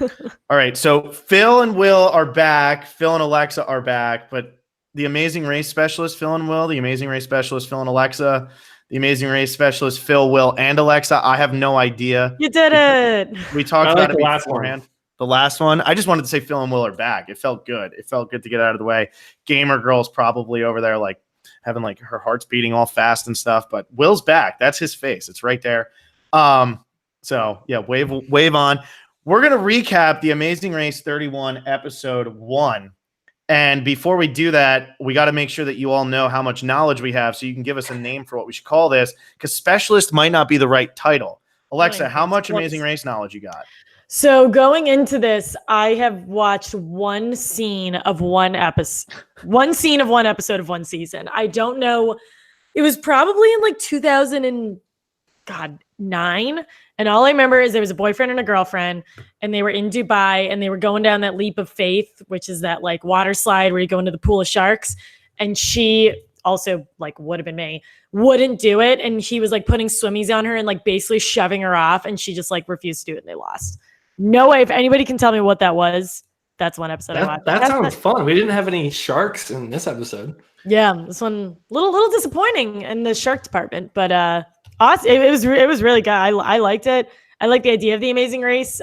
All right, so Phil and Will are back. Phil and Alexa are back, but the Amazing Race Specialist, Phil and Will, the Amazing Race Specialist, Phil and Alexa, the Amazing Race Specialist, Phil, Will, and Alexa. I have no idea. You did it. We talked about it the last beforehand. one. The last one. I just wanted to say Phil and Will are back. It felt good. It felt good to get out of the way. Gamer Girl's probably over there like having like her heart's beating all fast and stuff, but Will's back. That's his face. It's right there. So yeah, wave on. We're going to recap the Amazing Race 31 episode 1. And before we do that, we got to make sure that you all know how much knowledge we have so you can give us a name for what we should call this, because specialist might not be the right title. Alexa, how much Amazing Race knowledge you got? So going into this, I have watched one scene of one episode of one season. I don't know. It was probably in like 2009. And all I remember is there was a boyfriend and a girlfriend, and they were in Dubai, and they were going down that leap of faith, which is that like water slide where you go into the pool of sharks. And she also like would have been me, wouldn't do it. And he was like putting swimmies on her and like basically shoving her off. And she just like refused to do it, and they lost. No way. If anybody can tell me what that was, that's one episode I watched. That sounds fun. We didn't have any sharks in this episode. Yeah, this one little disappointing in the shark department, but awesome. It was really good. I liked it. I like the idea of the Amazing Race.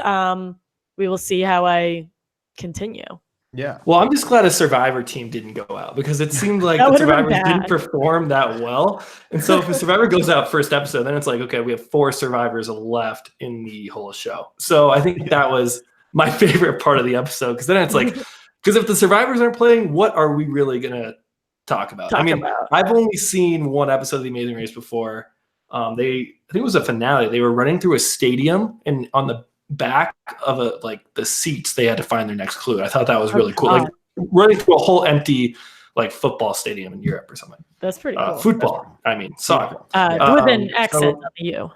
We will see how I continue. Yeah. Well, I'm just glad a Survivor team didn't go out, because it seemed like the Survivors didn't perform that well. And so if a Survivor goes out first episode, then it's like, okay, we have 4 Survivors left in the whole show. So I think that was my favorite part of the episode, because then it's like, because if the Survivors aren't playing, what are we really going to talk about? I've only seen one episode of the Amazing Race before. I think it was a finale. They were running through a stadium, and on the back of the seats, they had to find their next clue. I thought that was really cool. Like running through a whole empty like football stadium in Europe or something. That's pretty cool. Football. Soccer. With an accent on the U.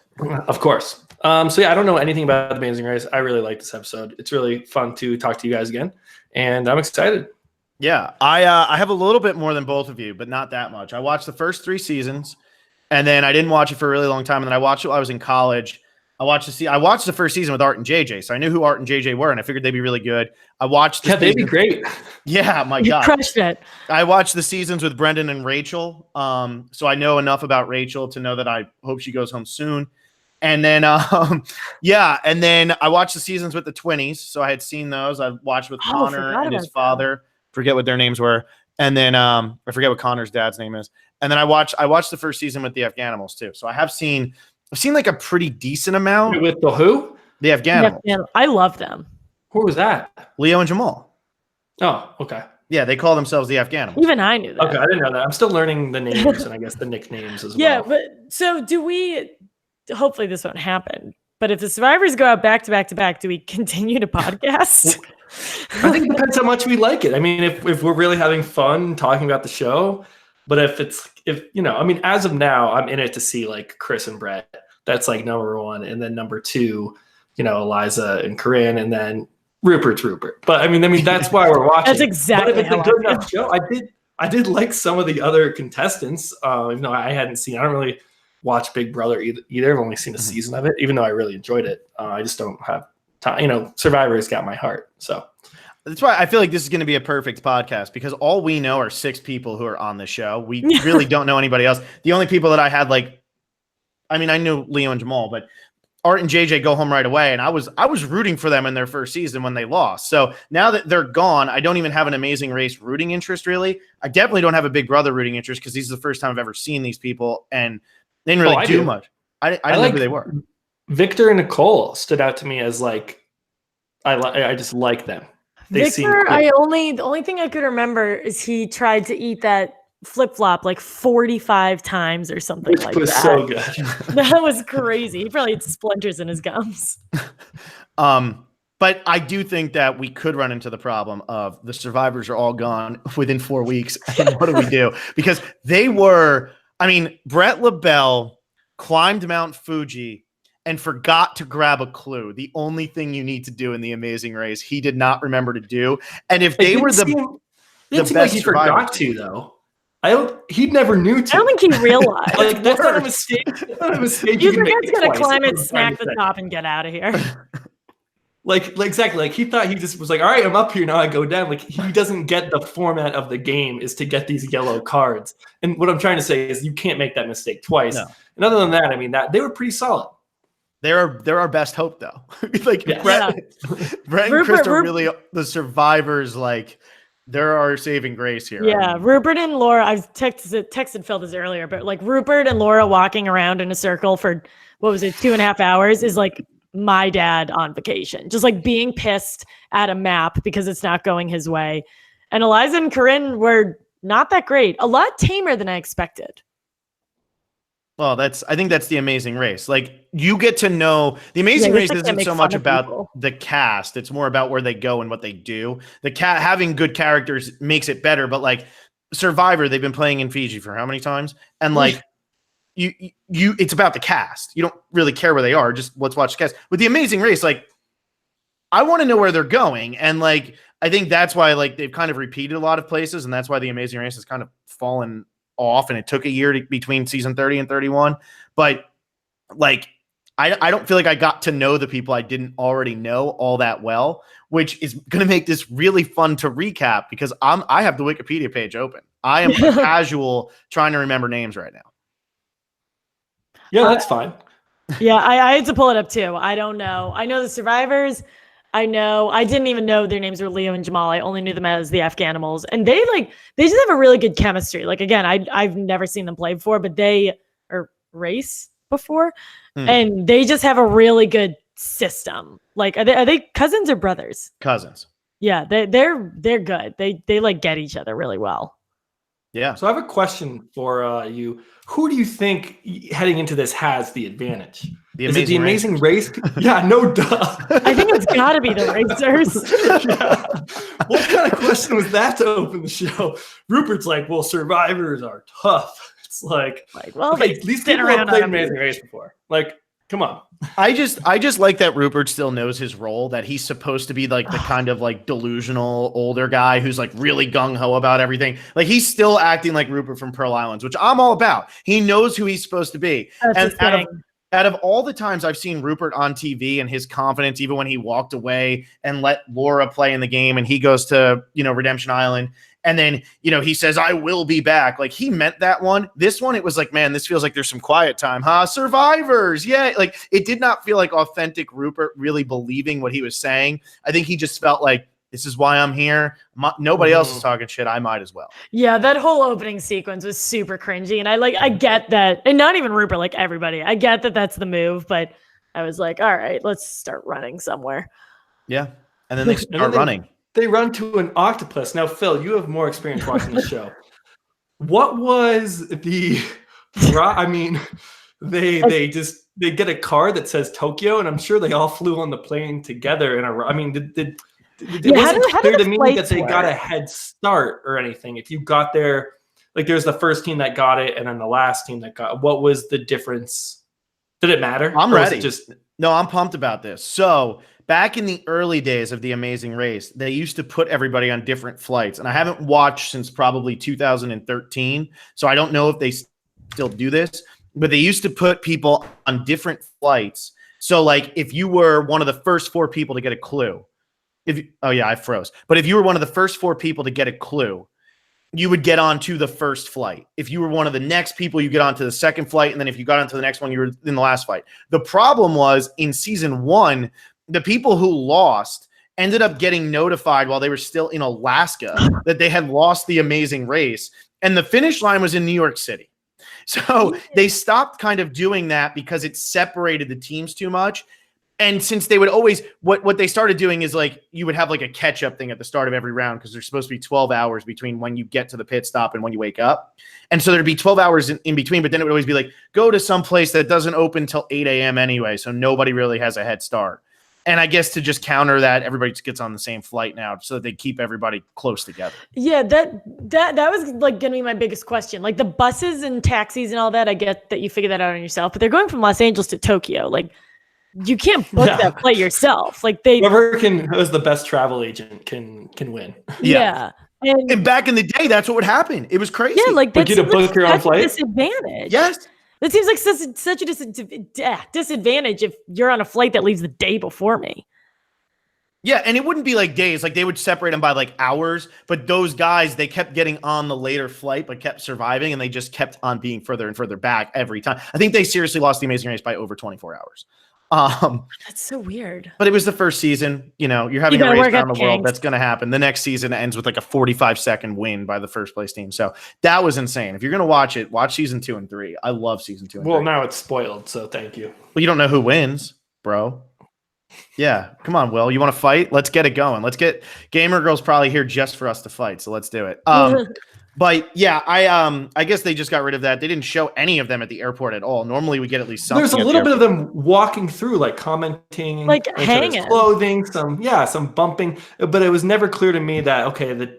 Of course. So yeah, I don't know anything about the Amazing Race. I really like this episode. It's really fun to talk to you guys again, and I'm excited. Yeah, I have a little bit more than both of you, but not that much. I watched the first 3 seasons, and then I didn't watch it for a really long time, and then I watched it while I was in college. I watched the first season with Art and JJ, so I knew who Art and JJ were, and I figured they'd be really good. I watched the they'd be great. Yeah, my God. You crushed it. I watched the seasons with Brendan and Rachel, so I know enough about Rachel to know that I hope she goes home soon. And then, and then I watched the seasons with the Twinnies, so I had seen those. I watched with Connor and his father. Forget what their names were. And then I forget what Connor's dad's name is. And then I watched the first season with the Afghanimals too. So I've seen like a pretty decent amount. With the who? The Afghanimals. Yeah, I love them. Who was that? Leo and Jamal. Oh, okay. Yeah, they call themselves the Afghanimals. Even I knew that. Okay, I didn't know that. I'm still learning the names and I guess the nicknames as well. Yeah, but so do we? Hopefully this won't happen. But if the Survivors go out back to back to back, do we continue to podcast? I think it depends how much we like it. I mean, if we're really having fun talking about the show, but if as of now, I'm in it to see like Chris and Brett. That's like number 1, and then number 2, Eliza and Corinne, and then Rupert's Rupert. But I mean that's why we're watching. That's exactly. But if it's a good enough show, I did like some of the other contestants. Even though I don't really watch Big Brother either. I've only seen a season of it, even though I really enjoyed it. I just don't have time. Survivor's got my heart. So that's why I feel like this is going to be a perfect podcast, because all we know are 6 people who are on the show. We really don't know anybody else. The only people that I had I knew Leo and Jamal, but Art and JJ go home right away, and I was rooting for them in their first season when they lost. So now that they're gone, I don't even have an Amazing Race rooting interest, really. I definitely don't have a Big Brother rooting interest, because this is the first time I've ever seen these people, and they didn't really do much. I didn't know who they were. Victor and Nicole stood out to me as I just like them. Victor, the only thing I could remember is he tried to eat that flip-flop like 45 times or something like that. It was so good. That was crazy. He probably had splinters in his gums. But I do think that we could run into the problem of the Survivors are all gone within 4 weeks. And what do we do? Because Brett LaBelle climbed Mount Fuji and forgot to grab a clue. The only thing you need to do in the Amazing Race, he did not remember to do. And if they were the best like he forgot to, though. He never knew to. I don't think he realized. That's not a mistake. That's not a mistake. You think it's going to climb it, smack the top, and get out of here? Like exactly. Like he thought he just was like, all right, I'm up here now. I go down. Like he doesn't get the format of the game is to get these yellow cards. And what I'm trying to say is you can't make that mistake twice. No. And other than that, I mean that they were pretty solid. They're our best hope though. Like Yes. Brett and Chris are really the survivors. Like they're our saving grace here. Yeah, I mean, Rupert and Laura. I've texted Phil this earlier, but like Rupert and Laura walking around in a circle for what was it, 2.5 hours is like my dad on vacation, just like being pissed at a map because it's not going his way. And Eliza and Corinne were not that great, a lot tamer than I expected. Well, I think that's the Amazing Race. Like you get to know the Amazing Race isn't so much about the cast. It's more about where they go and what they do. Having good characters makes it better, but like Survivor, they've been playing in Fiji for how many times? And like it's about the cast. You don't really care where they are. Just let's watch the cast. With the Amazing Race, like I want to know where they're going. And like, I think that's why like they've kind of repeated a lot of places. And that's why the Amazing Race has kind of fallen off. And it took a year between season 30 and 31. But like, I don't feel like I got to know the people I didn't already know all that well, which is going to make this really fun to recap because I have the Wikipedia page open. I am casual trying to remember names right now. Yeah, that's fine. Yeah, I had to pull it up too. I don't know. I know the survivors. I didn't even know their names were Leo and Jamal. I only knew them as the Afghanimals. And they just have a really good chemistry. Like, again, I've never seen them play before, but they are race before. And they just have a really good system. Like, are they cousins or brothers? Cousins. Yeah, they're good. They like get each other really well. Yeah. So I have a question for you. Who do you think heading into this has the advantage? Is it the Amazing Race? Yeah, no duh. I think it's got to be the Racers. Yeah. What kind of question was that to open the show? Rupert's like, well, survivors are tough. It's like well, okay, at least people have played Amazing Race before. Like, come on. I just like that Rupert still knows his role, that he's supposed to be like the kind of like delusional older guy who's like really gung-ho about everything. Like he's still acting like Rupert from Pearl Islands, which I'm all about. He knows who he's supposed to be. That's and out of all the times I've seen Rupert on TV and his confidence, even when he walked away and let Laura play in the game and he goes to, Redemption Island. And then, he says, I will be back. Like he meant that one. This one, it was like, man, this feels like there's some quiet time, huh? Survivors. Yeah. Like it did not feel like authentic Rupert really believing what he was saying. I think he just felt like, this is why I'm here. Nobody else is talking shit. I might as well. Yeah, that whole opening sequence was super cringy. And I get that. And not even Rupert, like everybody. I get that that's the move. But I was like, all right, let's start running somewhere. Yeah. And then they start running. They run to an octopus. Now, Phil, you have more experience watching the show. What was the? I mean, they get a car that says Tokyo, and I'm sure they all flew on the plane together. I mean, it wasn't clear to me that they got a head start or anything. If you got there, like there's the first team that got it, and then the last team that got. What was the difference? Did it matter? I'm ready. No, I'm pumped about this. So. Back in the early days of the Amazing Race, they used to put everybody on different flights. And I haven't watched since probably 2013. So I don't know if they still do this. But they used to put people on different flights. So like if you were one of the first 4 people to get a clue. I froze. But if you were one of the first 4 people to get a clue, you would get on to the first flight. If you were one of the next people, you get on to the second flight. And then if you got onto the next one, you were in the last flight. The problem was in season 1, the people who lost ended up getting notified while they were still in Alaska that they had lost the Amazing Race. And the finish line was in New York City. So they stopped kind of doing that because it separated the teams too much. And since they would always, what they started doing is like, you would have like a catch up thing at the start of every round because there's supposed to be 12 hours between when you get to the pit stop and when you wake up. And so there'd be 12 hours in between, but then it would always be like, go to some place that doesn't open till 8 a.m. anyway. So nobody really has a head start. And I guess to just counter that, everybody just gets on the same flight now so that they keep everybody close together. Yeah, that was like going to be my biggest question. Like the buses and taxis and all that, I get that you figure that out on yourself, but they're going from Los Angeles to Tokyo. Like you can't book that flight yourself. Like whoever who's the best travel agent can win. Yeah. And back in the day, that's what would happen. It was crazy. Yeah, like that's you to book your own flight. Disadvantage. Yes. That seems like such a disadvantage if you're on a flight that leaves the day before me. Yeah, and it wouldn't be like days. Like they would separate them by like hours, but those guys, they kept getting on the later flight, but kept surviving, and they just kept on being further and further back every time. I think they seriously lost the Amazing Race by over 24 hours. That's so weird. But it was the first season. You know, you're having a race around the world. That's going to happen. The next season ends with like a 45-second win by the first place team. So that was insane. If you're going to watch it, watch season 2 and 3. I love season 2 and 3. Well, now it's spoiled, so thank you. Well, you don't know who wins, bro. Yeah, come on, Will. You want to fight? Let's get it going. Let's get Gamer Girl's probably here just for us to fight, so let's do it. But yeah, I guess they just got rid of that. They didn't show any of them at the airport at all. Normally, we get at least something. There's a little bit of them walking through, like commenting, like hanging, clothing, some bumping. But it was never clear to me that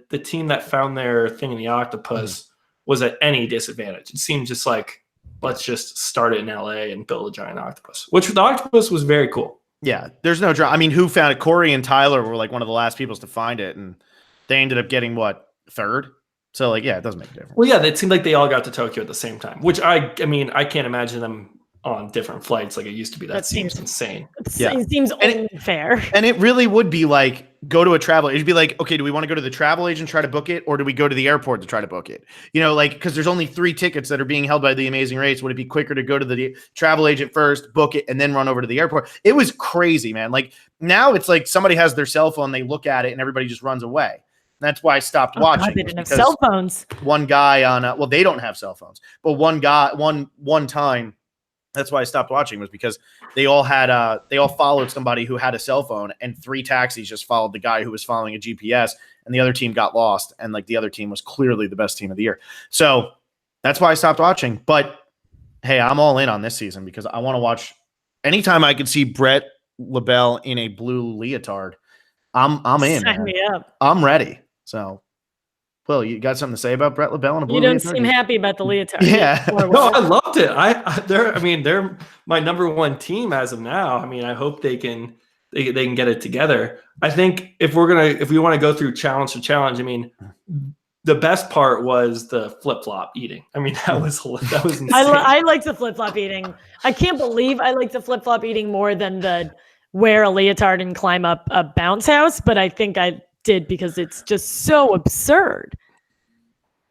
the team that found their thing in the octopus was at any disadvantage. It seemed just like, let's just start it in LA and build a giant octopus, which the octopus was very cool. Yeah, there's no drama. I mean, who found it? Corey and Tyler were like one of the last people to find it, and they ended up getting what, 3rd? So like, yeah, it doesn't make a difference. Well, yeah, it seemed like they all got to Tokyo at the same time, which I mean, I can't imagine them on different flights like it used to be. That seems insane. It seems unfair. And it really would be like, go to a travel. It'd be like, okay, do we want to go to the travel agent, try to book it, or do we go to the airport to try to book it? You know, like, because there's only 3 tickets that are being held by the Amazing Race. Would it be quicker to go to the travel agent first, book it, and then run over to the airport? It was crazy, man. Like now it's like somebody has their cell phone, they look at it, and everybody just runs away. That's why I stopped watching. God, they didn't have cell phones. One guy on well, they don't have cell phones, but one guy, one time, that's why I stopped watching, was because they all followed somebody who had a cell phone, and 3 taxis just followed the guy who was following a GPS, and the other team got lost, and like the other team was clearly the best team of the year. So that's why I stopped watching. But hey, I'm all in on this season because I want to watch. Anytime I can see Brett LaBelle in a blue leotard, I'm in. Sign me up. I'm ready. So, Will, you got something to say about Brett LaBelle and a blue leotard? You leotard? don't seem happy about the leotard. Yeah. No, I loved it. They're my number 1 team as of now. I mean, I hope they can get it together. I think if we want to go through challenge to challenge, I mean, the best part was the flip-flop eating. I mean, that was insane. I like the flip-flop eating. I can't believe I like the flip-flop eating more than the wear a leotard and climb up a bounce house, but I think I did because it's just so absurd.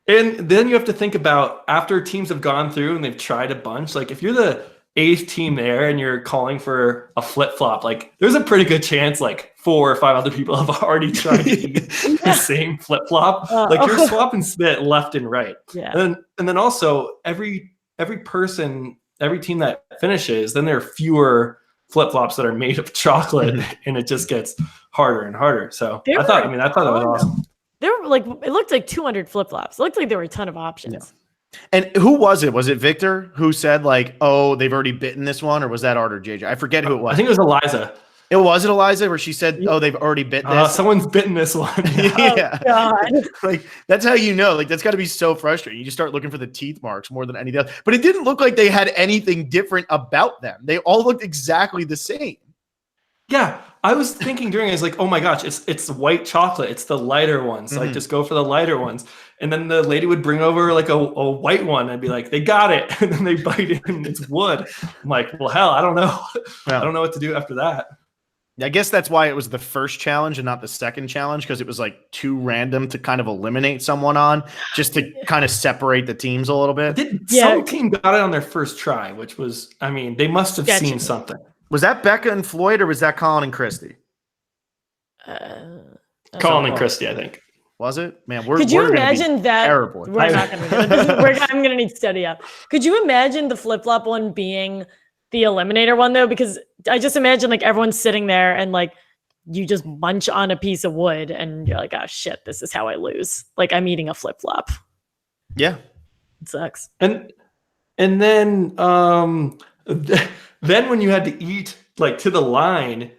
And then you have to think about, after teams have gone through and they've tried a bunch, like if you're the 8th team there and you're calling for a flip-flop, like there's a pretty good chance like 4 or 5 other people have already tried to eat the same flip-flop. Like you're swapping spit left and right. Yeah. And then also every team that finishes, then there are fewer flip-flops that are made of chocolate, and it just gets harder and harder. So I thought that was awesome. There were like, it looked like 200 flip-flops. It looked like there were a ton of options. Yeah. And who was it? Was it Victor who said like, oh, they've already bitten this one? Or was that Art or JJ? I forget who it was. I think it was Eliza. It wasn't Eliza where she said, oh, they've already bit this. Someone's bitten this one. Yeah. Oh, God. Like, that's how you know. Like, that's got to be so frustrating. You just start looking for the teeth marks more than anything else. But it didn't look like they had anything different about them. They all looked exactly the same. Yeah. I was thinking during it, I was like, oh my gosh, it's white chocolate. It's the lighter ones. Like, just go for the lighter ones. And then the lady would bring over like a white one and be like, they got it. And then they bite it and it's wood. I'm like, well, hell, I don't know. I don't know what to do after that. I guess that's why it was the first challenge and not the second challenge, because it was like too random to kind of eliminate someone on, just to kind of separate the teams a little bit. Some team got it on their first try, which was, I mean, they must have seen something. Was that Becca and Floyd, or was that Colin and Christy? Colin and Christy, I think. Was it? Man, could you imagine that? Terrible. We're not going to do it. I'm going to need to study up. Could you imagine the flip-flop one being the eliminator one, though? Because I just imagine like everyone's sitting there and like you just munch on a piece of wood and you're like, oh shit, this is how I lose. Like I'm eating a flip-flop. Yeah. It sucks. And then then when you had to eat like to the line,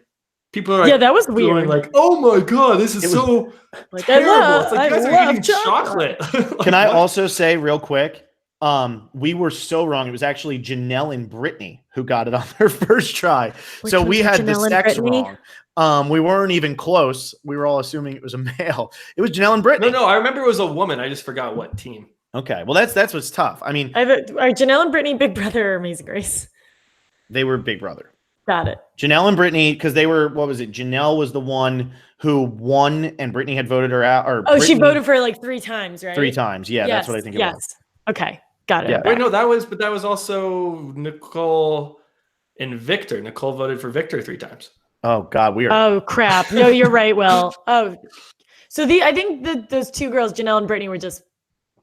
people are like, that was weird. Like, oh my god, this is so like, terrible. It's like you guys are eating chocolate. Like, can I also say real quick? We were so wrong. It was actually Janelle and Brittany who got it on their first try. So we had the sex wrong. We weren't even close. We were all assuming it was a male. It was Janelle and Brittany. No, I remember it was a woman. I just forgot what team. Okay, well that's what's tough. I mean, are Janelle and Brittany Big Brother or Amazing Race? They were Big Brother. Got it. Janelle and Brittany, because they were, what was it? Janelle was the one who won, and Brittany had voted her out. Or Brittany, she voted for her like 3 times, right? 3 times. Yeah, that's what I think it was. Okay, got it. Yeah. Wait, no, that was also Nicole and Victor. Nicole voted for Victor 3 times. Oh God, we are. Oh crap! No, you're right. Will. So I think those 2 girls, Janelle and Brittany, were just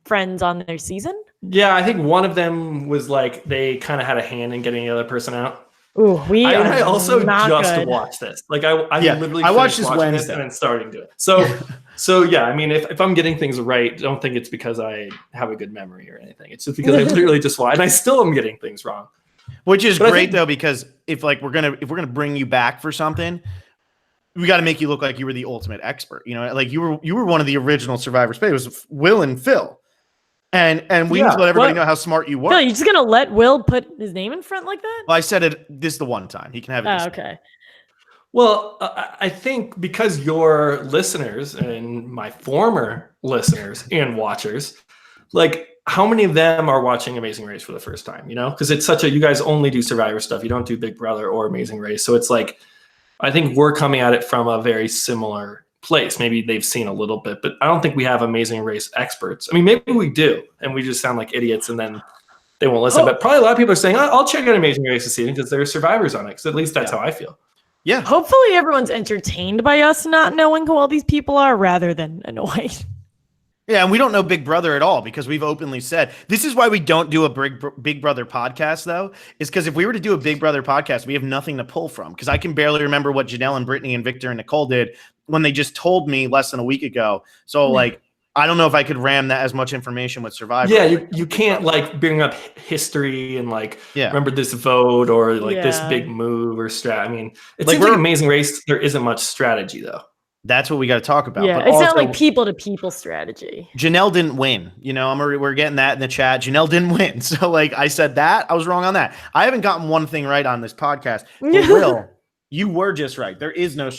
friends on their season. Yeah, I think one of them was like they kind of had a hand in getting the other person out. Ooh, I also just good. watched this. Like I literally I watched this Wednesday Wednesday and then starting to do it. So yeah, I mean, if I'm getting things right, don't think it's because I have a good memory or anything. It's just because I literally just watched, and I still am getting things wrong. Which is great though, because if we're gonna bring you back for something, we got to make you look like you were the ultimate expert. You know, like you were one of the original survivors. It was Will and Phil, and we need to let everybody know how smart you were. Phil, you just gonna let Will put his name in front like that? Well, I said it. This is the one time he can have it. Oh, okay. Well, I think because your listeners and my former listeners and watchers, like how many of them are watching Amazing Race for the first time, you know? Because it's you guys only do Survivor stuff. You don't do Big Brother or Amazing Race. So it's like, I think we're coming at it from a very similar place. Maybe they've seen a little bit, but I don't think we have Amazing Race experts. I mean, maybe we do, and we just sound like idiots and then they won't listen. But probably a lot of people are saying, I'll check out Amazing Race this season because there are survivors on it. Because at least that's how I feel. Yeah. Hopefully everyone's entertained by us not knowing who all these people are rather than annoyed. Yeah, and we don't know Big Brother at all because we've openly said this is why we don't do a Big Brother podcast, though, is because if we were to do a Big Brother podcast, we have nothing to pull from. Because I can barely remember what Janelle and Brittany and Victor and Nicole did when they just told me less than a week ago. So, like, I don't know if I could ram that as much information with Survivor. Yeah, you can't like bring up history and like remember this vote or like this big move or strat. I mean, it seems like Amazing Race, there isn't much strategy though. That's what we got to talk about. Yeah, but it's not like people to people strategy. Janelle didn't win. You know, we're getting that in the chat. Janelle didn't win. So like I said that, I was wrong on that. I haven't gotten one thing right on this podcast. But Will, you were just right. There is no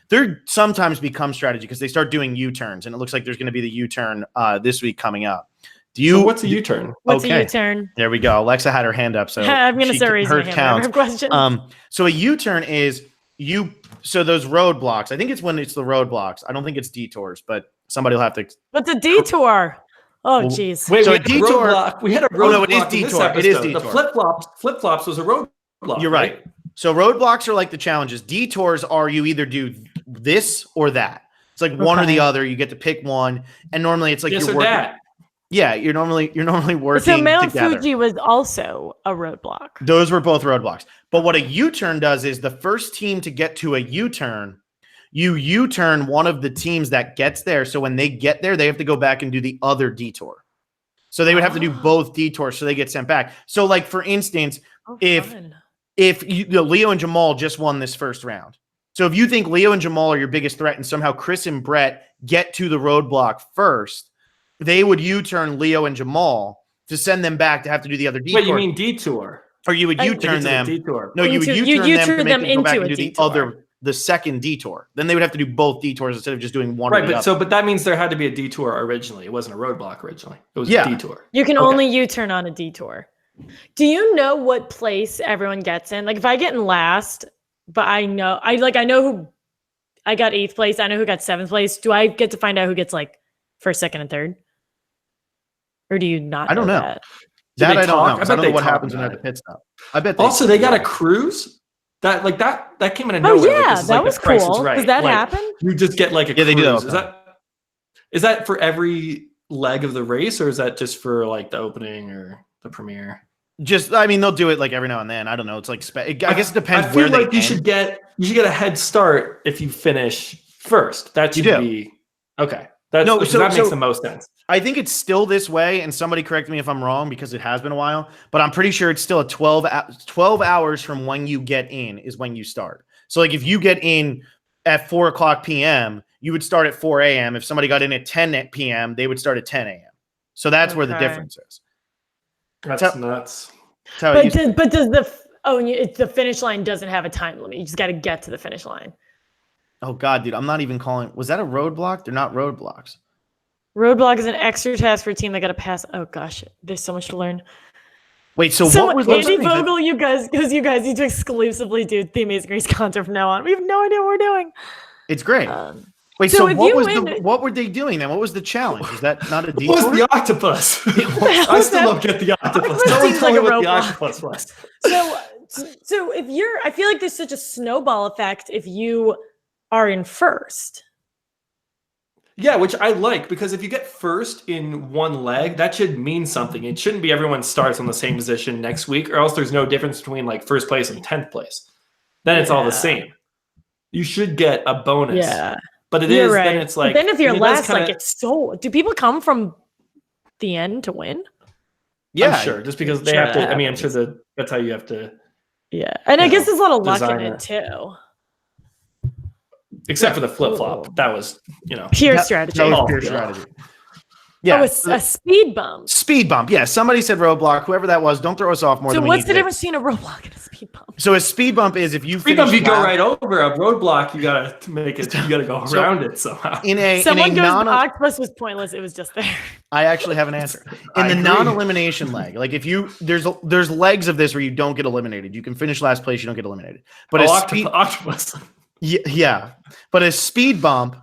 there sometimes becomes strategy because they start doing U-turns, and it looks like there's going to be the U-turn this week coming up. So what's a U-turn? What's a U-turn? There we go. Alexa had her hand up, so I'm going to start raising my hand. I have questions. So a U-turn is so those roadblocks. I think it's when it's the roadblocks. I don't think it's detours, but somebody will have to. What's a detour? Oh, geez. Wait, so a detour. We had a roadblock. Oh, no, it is detour. It is detour. The flip-flops was a roadblock. You're right. So roadblocks are like the challenges. Detours are you either do this or that. It's like one or the other. You get to pick one, and normally it's like you're working. That. Yeah, you're normally working. So Mount together. Fuji was also a roadblock. Those were both roadblocks. But what a U-turn does is the first team to get to a U-turn, you U-turn one of the teams that gets there. So when they get there, they have to go back and do the other detour. So they would have to do both detours, so they get sent back. So like for instance, if Leo and Jamal just won this first round. So if you think Leo and Jamal are your biggest threat and somehow Chris and Brett get to the roadblock first, they would U-turn Leo and Jamal to send them back to have to do the other detour. Wait, you mean detour? Or you would U-turn them. No, you would U-turn them to go back and do the second detour. Then they would have to do both detours instead of just doing one. Right, but that means there had to be a detour originally. It wasn't a roadblock originally. It was a detour. You can only U-turn on a detour. Do you know what place everyone gets in? Like if I get in last, but I know who I got 8th place. I know who got 7th place. Do I get to find out who gets like first, second, and third? Or do you not? I don't know. That I don't know. I don't know what happens when they're at the pit stop. I bet. Also, they got a cruise. That came out of nowhere. Oh yeah, that was cool. Does that happen? You just get like a cruise. They do is that for every leg of the race, or is that just for like the opening or the premiere? I mean, they'll do it like every now and then. I don't know. It's like I guess it depends. I feel like you should get a head start if you finish first. That should be okay. That makes the most sense. I think it's still this way, and somebody correct me if I'm wrong because it has been a while, but I'm pretty sure it's still a 12 hours from when you get in is when you start. So like if you get in at 4:00 p.m., you would start at 4 a.m. If somebody got in at 10 p.m., they would start at 10 a.m. So that's where the difference is. That's nuts. But does the finish line doesn't have a time limit. You just got to get to the finish line. Oh God, dude, I'm not even calling. Was that a roadblock? They're not roadblocks. Roadblock is an extra task for a team that got to pass. Oh gosh, there's so much to learn. Wait, so what was Andy Vogel? You guys need to exclusively do the Amazing Race content from now on. We have no idea what we're doing. It's great. Wait, so what were they doing then? What was the challenge? Is that not a detour? What was the octopus? I still don't get the octopus. Someone tell me what the octopus was. So I feel like there's such a snowball effect if you are in first. Yeah, which I like, because if you get first in one leg, that should mean something. It shouldn't be everyone starts on the same position next week, or else there's no difference between like first place and 10th place. Then it's all the same. You should get a bonus. Yeah. But You're right. then it's like. But then if you're last, like it's so. Do people come from the end to win? Yeah, I'm sure. Just because they have to. I mean, I'm sure that's how you have to. Yeah, and I guess there's a lot of luck in it too. Except for the flip flop, that was pure strategy. That was pure strategy. Yeah, a speed bump. Speed bump. Yeah, somebody said roadblock. Whoever that was, don't throw us off more. So what's the difference between a roadblock and a speed bump? So a speed bump is if you speed bump, you go right over. A roadblock, you gotta make it. You gotta go around it somehow. Someone goes, the octopus was pointless. It was just there. I actually have an answer. In the non-elimination leg, like if there's legs of this where you don't get eliminated. You can finish last place, you don't get eliminated. But octopus. Yeah, but a speed bump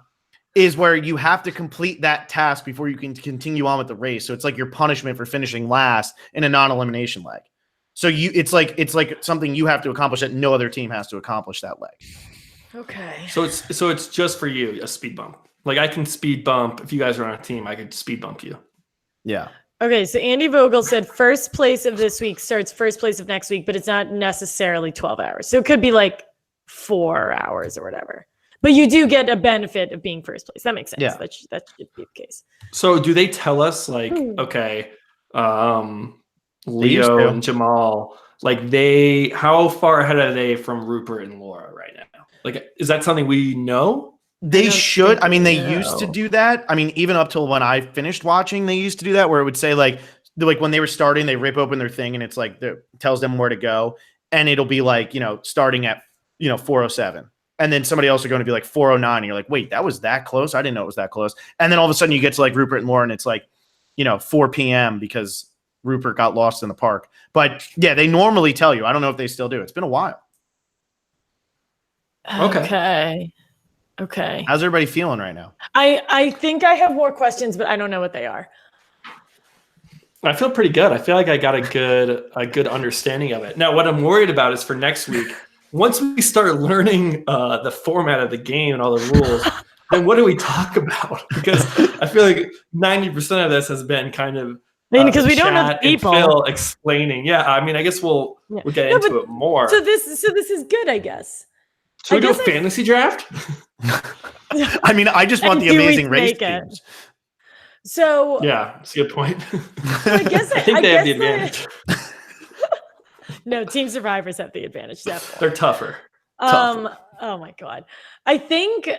is where you have to complete that task before you can continue on with the race. So it's like your punishment for finishing last in a non-elimination leg. So it's like something you have to accomplish that no other team has to accomplish that leg. Okay. So it's just for you, a speed bump. Like I can speed bump if you guys are on a team. I could speed bump you. Yeah. Okay, so Andy Vogel said first place of this week starts first place of next week, but it's not necessarily 12 hours. So it could be like 4 hours or whatever. But you do get a benefit of being first place. That makes sense. Yeah. That should be the case. So do they tell us like, okay, Leo and Jamal, like how far ahead are they from Rupert and Laura right now? Like, is that something we know? They should. I mean, they used to do that. I mean, even up till when I finished watching, they used to do that where it would say like when they were starting, they rip open their thing and it's like, tells them where to go. And it'll be like, starting at, 407. And then somebody else are going to be like 409. And you're like, wait, that was that close? I didn't know it was that close. And then all of a sudden you get to like Rupert and Laura and it's like, 4 p.m. because Rupert got lost in the park. But yeah, they normally tell you. I don't know if they still do. It's been a while. Okay. How's everybody feeling right now? I think I have more questions, but I don't know what they are. I feel pretty good. I feel like I got a good understanding of it. Now, what I'm worried about is for next week. Once we start learning the format of the game and all the rules, then what do we talk about? Because I feel like 90% of this has been kind of because we don't have people Phil explaining. Yeah, I mean, I guess we'll get into it more. So this is good, I guess. Should we do a fantasy draft? I mean, I just want the Amazing Race teams. So yeah, that's a good point. I guess I think they have the advantage. No, Team Survivors have the advantage. Definitely. They're tougher. Oh my God. I think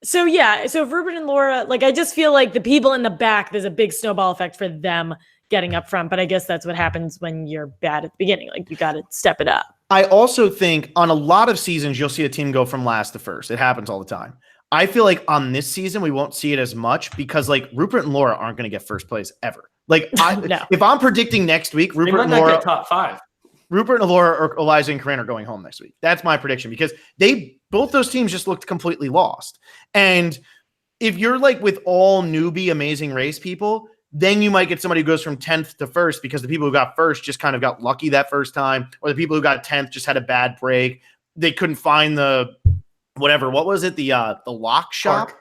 so. Yeah. So if Rupert and Laura, like, I just feel like the people in the back, there's a big snowball effect for them getting up front. But I guess that's what happens when you're bad at the beginning. Like, you got to step it up. I also think on a lot of seasons, you'll see a team go from last to first. It happens all the time. I feel like on this season, we won't see it as much because like Rupert and Laura aren't going to get first place ever. Like if I'm predicting next week, Rupert and Laura get top 5. Rupert and Laura or Eliza and Corinne are going home next week. That's my prediction because both those teams just looked completely lost. And if you're like with all newbie Amazing Race people, then you might get somebody who goes from 10th to first because the people who got first just kind of got lucky that first time, or the people who got 10th just had a bad break. They couldn't find the whatever. What was it? The lock shop. Park.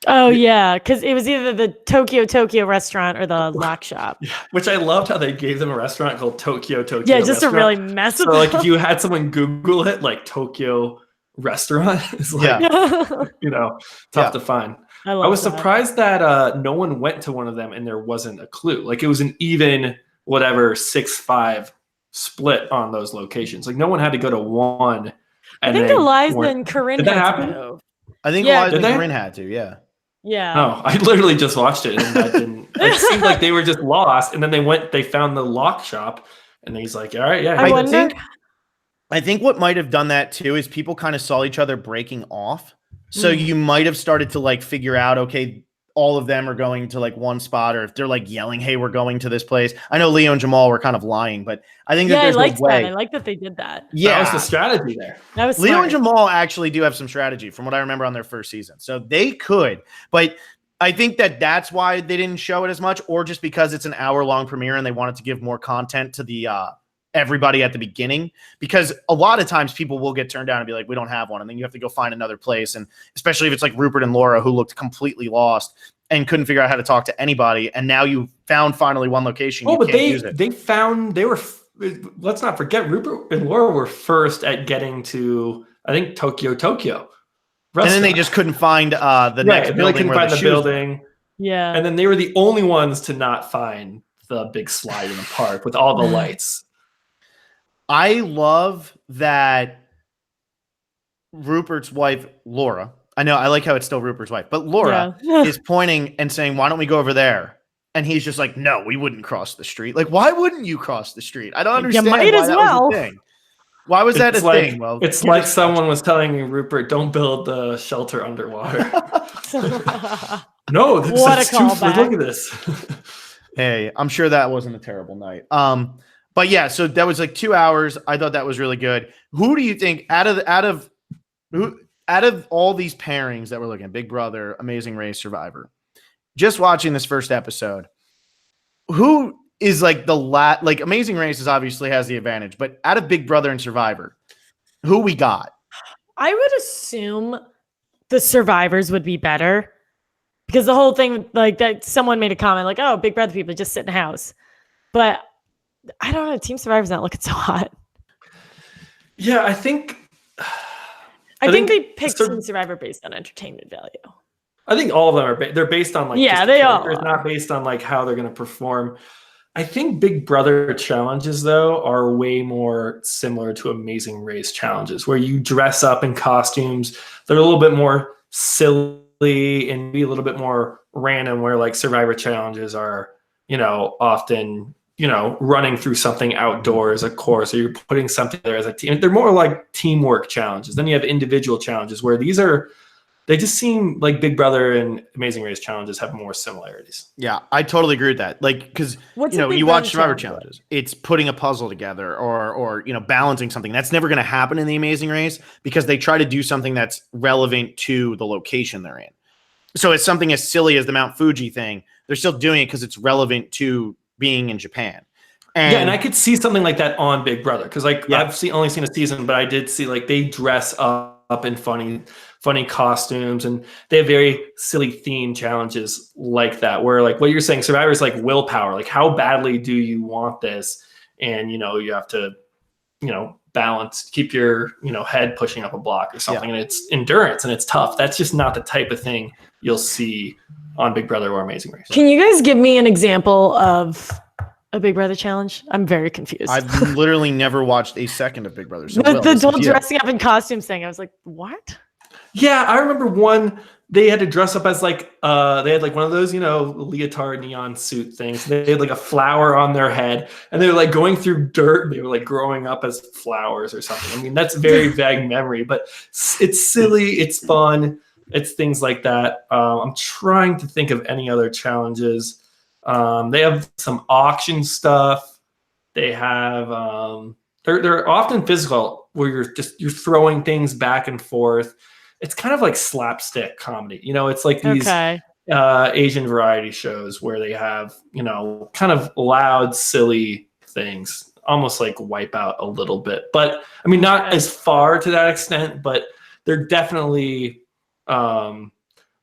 Oh yeah, because it was either the Tokyo restaurant or the lock shop. Yeah, which I loved how they gave them a restaurant called Tokyo. Yeah, just restaurant. to really mess with. So like if you had someone Google it, like Tokyo restaurant, it's like tough to find. I was surprised that no one went to one of them and there wasn't a clue. Like it was an even 6-5 split on those locations. Like no one had to go to one. I think Eliza and Corinne. Did that happen? I think Eliza and Corinne had to. Yeah. Yeah. Oh, I literally just watched it and that didn't. It seemed like they were just lost, and then they found the lock shop, and he's like, "All right, yeah." I think what might have done that too is people kind of saw each other breaking off, so you might have started to like figure out, okay, all of them are going to like one spot, or if they're like yelling, "Hey, we're going to this place." I know Leo and Jamal were kind of lying, but I think that there's I liked no way. that. I like that they did that. Yeah, that was the strategy there. That was Leo smart. and Jamal actually do have some strategy from what I remember on their first season, so they could. But I think that that's why they didn't show it as much, or just because it's an hour-long premiere and they wanted to give more content to the everybody at the beginning, because a lot of times people will get turned down and be like, we don't have one. And then you have to go find another place. And especially if it's like Rupert and Laura, who looked completely lost and couldn't figure out how to talk to anybody. And now you found finally one location. Oh, but let's not forget, Rupert and Laura were first at getting to, I think, Tokyo restaurant. And then they just couldn't find the next building. They couldn't find the building. Yeah. And then they were the only ones to not find the big slide in the park with all the lights. I love that Rupert's wife, Laura, I know, I like how it's still Rupert's wife, but Laura is pointing and saying, why don't we go over there? And he's just like, no, we wouldn't cross the street. Like, why wouldn't you cross the street? I don't understand you might why as that well. was a thing. Why was that a thing? Well, it's like someone was telling me, Rupert, don't build the shelter underwater. No, that's too far. Look at this. Hey, I'm sure that wasn't a terrible night. But yeah, so that was like 2 hours. I thought that was really good. Who do you think out of all these pairings that we're looking at, Big Brother, Amazing Race, Survivor, just watching this first episode, who is like like Amazing Race obviously has the advantage, but out of Big Brother and Survivor, who we got? I would assume the Survivors would be better, because the whole thing, like that, someone made a comment like, oh, Big Brother people just sit in the house. But I don't know. Team Survivor's not looking so hot. Yeah, I think they picked Team Survivor based on entertainment value. I think all of them are. They're based on like they all are. Not based on like how they're going to perform. I think Big Brother challenges though are way more similar to Amazing Race challenges, where you dress up in costumes. They're a little bit more silly and be a little bit more random. Where like Survivor challenges are, often. Running through something outdoors, of course, or you're putting something there as a team. They're more like teamwork challenges. Then you have individual challenges where they just seem like Big Brother and Amazing Race challenges have more similarities. Yeah, I totally agree with that. Like, because, when you watch Survivor challenges, it's putting a puzzle together or balancing something. That's never going to happen in the Amazing Race because they try to do something that's relevant to the location they're in. So it's something as silly as the Mount Fuji thing. They're still doing it because it's relevant to being in Japan. And I could see something like that on Big Brother because I've only seen a season, but I did see like they dress up in funny costumes and they have very silly theme challenges like that, where like what you're saying, Survivor is like willpower. Like how badly do you want this? And you have to balance, keep your head pushing up a block or something. And it's endurance and it's tough. That's just not the type of thing you'll see on Big Brother or Amazing Race. Can you guys give me an example of a Big Brother challenge? I'm very confused. I've literally never watched a second of Big Brother. So the whole dressing up in costumes thing, I was like, what? Yeah, I remember one. They had to dress up as like they had like one of those leotard neon suit things. They had like a flower on their head, and they were like going through dirt. They were like growing up as flowers or something. I mean, that's a very vague memory, but it's silly. It's fun. It's things like that. I'm trying to think of any other challenges. They have some auction stuff. They have they're often physical, where you're throwing things back and forth. It's kind of like slapstick comedy. It's like these Asian variety shows where they have kind of loud, silly things, almost like Wipeout a little bit. But I mean, not as far to that extent, but they're definitely.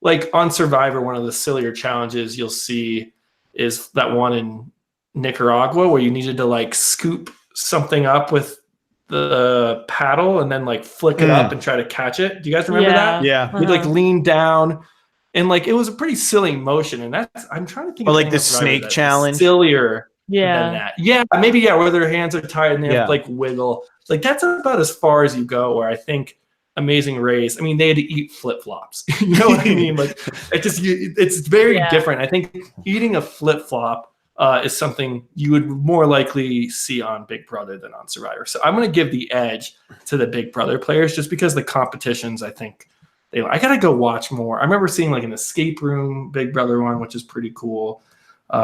Like on Survivor, one of the sillier challenges you'll see is that one in Nicaragua where you needed to like scoop something up with the paddle and then like flick it up and try to catch it. Do you guys remember that? Yeah. You'd like lean down and like it was a pretty silly motion. And I'm trying to think of like the snake challenge. Sillier than that. Yeah, maybe where their hands are tied and they have to like wiggle. Like that's about as far as you go, where I think Amazing Race, I mean, they had to eat flip-flops. You know what I mean? Like, it's very different. I think eating a flip-flop is something you would more likely see on Big Brother than on Survivor. So I'm going to give the edge to the Big Brother players just because the competitions, I think, I gotta go watch more. I remember seeing like an escape room Big Brother one, which is pretty cool.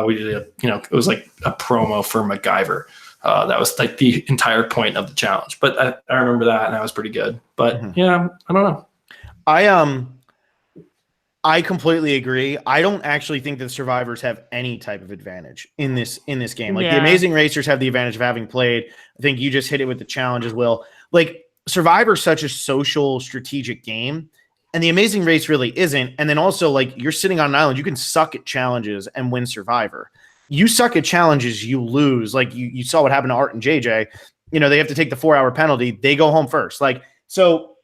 We did it was like a promo for MacGyver. That was like the entire point of the challenge. But I remember that, and that was pretty good. But yeah, I don't know. I completely agree. I don't actually think that survivors have any type of advantage in this game. Like the Amazing Racers have the advantage of having played. I think you just hit it with the challenge as well. Like Survivor's such a social, strategic game, and the Amazing Race really isn't. And then also, like, you're sitting on an island, you can suck at challenges and win Survivor. You suck at challenges, you lose. Like you saw what happened to Art and JJ. They have to take the 4-hour penalty. They go home first. Like, so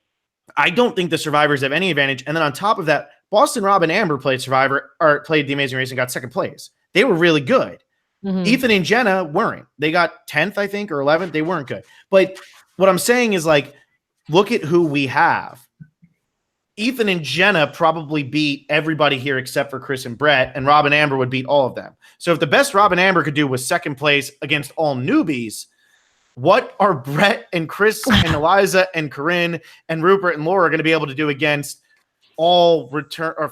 I don't think the survivors have any advantage. And then on top of that, Boston Rob and Amber played played the Amazing Race and got second place. They were really good. Ethan and Jenna weren't. They got 10th, I think, or 11th. They weren't good. But what I'm saying is, like, look at who we have. Ethan and Jenna probably beat everybody here except for Chris and Brett, and Rob and Amber would beat all of them. So if the best Rob and Amber could do was second place against all newbies, what are Brett and Chris and Eliza and Corinne and Rupert and Laura going to be able to do against all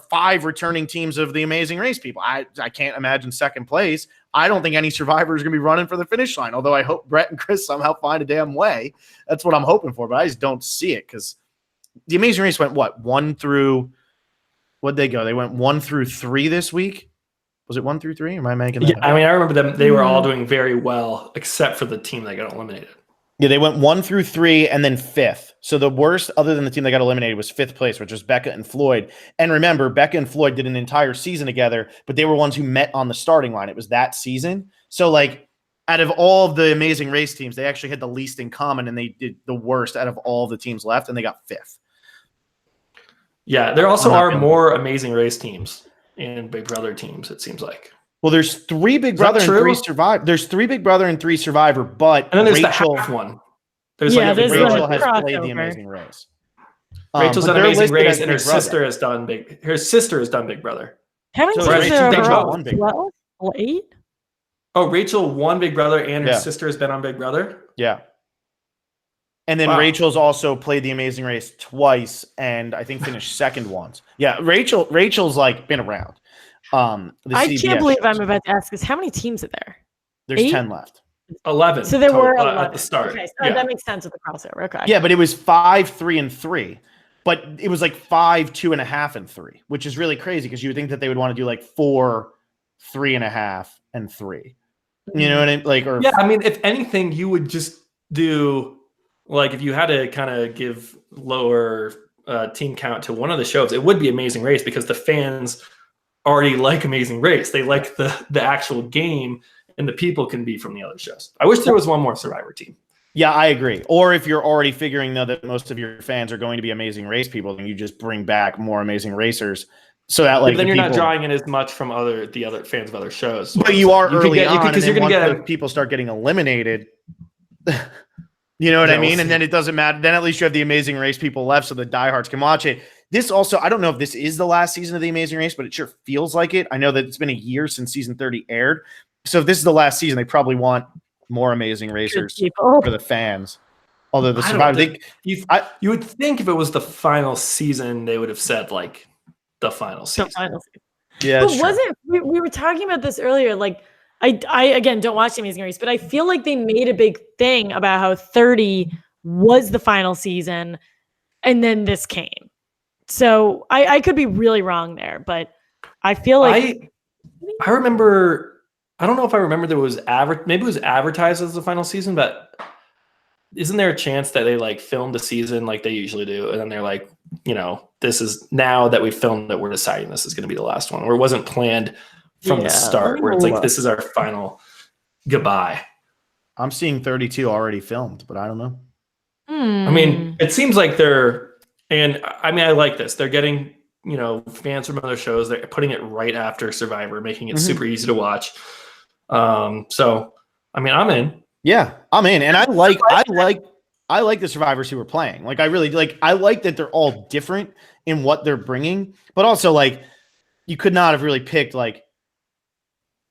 5 returning teams of the Amazing Race people? I can't imagine second place. I don't think any survivor is going to be running for the finish line, although I hope Brett and Chris somehow find a damn way. That's what I'm hoping for, but I just don't see it because the Amazing Race went what? 1 through – what'd they go? They went 1 through 3 this week? Was it 1 through 3? Am I making that up? I mean, I remember them. They were all doing very well except for the team that got eliminated. Yeah, they went 1 through 3 and then 5th. So the worst, other than the team that got eliminated, was 5th place, which was Becca and Floyd. And remember, Becca and Floyd did an entire season together, but they were ones who met on the starting line. It was that season. So, like, out of all of the Amazing Race teams, they actually had the least in common, and they did the worst out of all the teams left, and they got 5th. Yeah, there also are more Amazing Race teams and Big Brother teams, it seems like. Well, there's 3 Big Brother and 3 Survivor. There's 3 Big Brother and 3 Survivor, but and then there's Rachel, the half one. There's Rachel has played the Amazing Race. Rachel's done Amazing Race, and her sister has done Big Brother. How many teams are there? 12? 8? Oh, Rachel won Big Brother, and her sister has been on Big Brother? Yeah. And then Rachel's also played the Amazing Race twice, and I think finished second once. Yeah, Rachel's like been around. I can't believe I'm about to ask this. How many teams are there? There's 8? 10 left. 11. So there were 11 at the start. Okay, so that makes sense with the crossover. Okay. Yeah, but it was 5, 3, and 3. But it was like 5, 2.5, and 3, which is really crazy because you would think that they would want to do like 4, 3.5, and 3. You know what I mean? Like, or I mean, if anything, you would just do like if you had to kind of give lower team count to one of the shows, it would be Amazing Race because the fans already like Amazing Race. They like the actual game, and the people can be from the other shows. I wish there was one more Survivor team. Yeah, I agree. Or if you're already figuring, though, that most of your fans are going to be Amazing Race people, then you just bring back more Amazing Racers so that, like, but then you're not drawing in as much from the other fans of other shows. But you are early on, because you're going to get people start getting eliminated. You know what I mean? And then it doesn't matter. Then at least you have the Amazing Race people left so the diehards can watch it. This also, I don't know if this is the last season of the Amazing Race, but it sure feels like it. I know that it's been a year since season 30 aired. So if this is the last season, they probably want more Amazing Racers for the fans. Although the Survivor, you would think if it was the final season, they would have said like the final season. Yeah, but wasn't we were talking about this earlier? Like, I again don't watch the Amazing Race, but I feel like they made a big thing about how 30 was the final season, and then this came. So I could be really wrong there, but I feel like I remember. I don't know if I remember there was maybe it was advertised as the final season, but isn't there a chance that they like filmed a season like they usually do, and then they're like, you know, this is now that we filmed it, we're deciding this is going to be the last one, or it wasn't planned from the start, where it's like this is our final goodbye. I'm seeing 32 already filmed, but I don't know. I mean, it seems like I like this. They're getting, you know, fans from other shows. They're putting it right after Survivor, making it super easy to watch. So I mean, I'm in. Yeah, I'm in, and I like the survivors who are playing. Like, I really like. I like that they're all different in what they're bringing, but also like you could not have really picked like